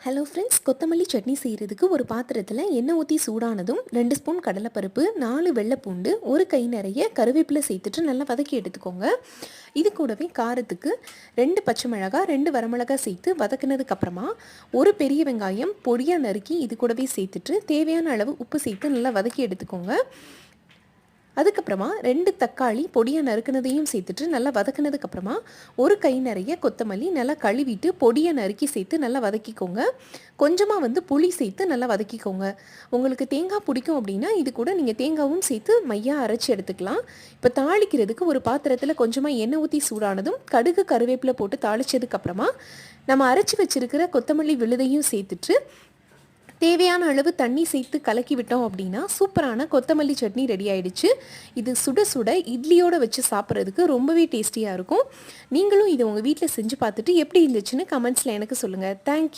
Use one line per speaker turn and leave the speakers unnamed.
Hello friends, கொத்தமல்லி சட்னி செய்கிறதுக்கு ஒரு பாத்திரத்தில் எண்ணெய் ஊற்றி சூடானதும் 2 ஸ்பூன் கடலைப்பருப்பு, 4 வெள்ளைப்பூண்டு, ஒரு கை நிறைய கருவேப்பிலை சேர்த்துட்டு நல்லா வதக்கி எடுத்துக்கோங்க. இது கூடவே காரத்துக்கு 2 பச்சை மிளகாய், 2 வரமிளகாய் சேர்த்து வதக்கினதுக்கப்புறமா ஒரு பெரிய வெங்காயம் பொடியாக நறுக்கி இது கூடவே சேர்த்துட்டு தேவையான அளவு உப்பு சேர்த்து நல்லா வதக்கி எடுத்துக்கோங்க. அதுக்கப்புறமா 2 தக்காளி பொடியாக நறுக்குனதையும் சேர்த்துட்டு நல்லா வதக்குனதுக்கப்புறமா ஒரு கை நிறைய கொத்தமல்லி நல்லா கழுவிட்டு பொடியாக நறுக்கி சேர்த்து நல்லா வதக்கிக்கோங்க. கொஞ்சமாக புளி சேர்த்து நல்லா வதக்கிக்கோங்க. உங்களுக்கு தேங்காய் பிடிக்கும் அப்படின்னா இது கூட நீங்கள் தேங்காயும் சேர்த்து மையாக அரைச்சி எடுத்துக்கலாம். இப்போ தாளிக்கிறதுக்கு ஒரு பாத்திரத்தில் கொஞ்சமாக எண்ணெய் ஊற்றி சூடானதும் கடுகு கருவேப்பிலை போட்டு தாளித்ததுக்கப்புறமா நம்ம அரைச்சி வச்சுருக்கிற கொத்தமல்லி விழுதையும் சேர்த்துட்டு தேவையான அளவு தண்ணி சேர்த்து கலக்கி விட்டோம் அப்படின்னா சூப்பரான கொத்தமல்லி சட்னி ரெடி ஆயிடுச்சு. இது சுட சுட இட்லியோடு வச்சு சாப்பிட்றதுக்கு ரொம்பவே டேஸ்டியாக இருக்கும். நீங்களும் இதை உங்கள் வீட்டில் செஞ்சு பார்த்துட்டு எப்படி இருந்துச்சுன்னு கமெண்ட்ஸில் எனக்கு சொல்லுங்கள். தேங்க்யூ.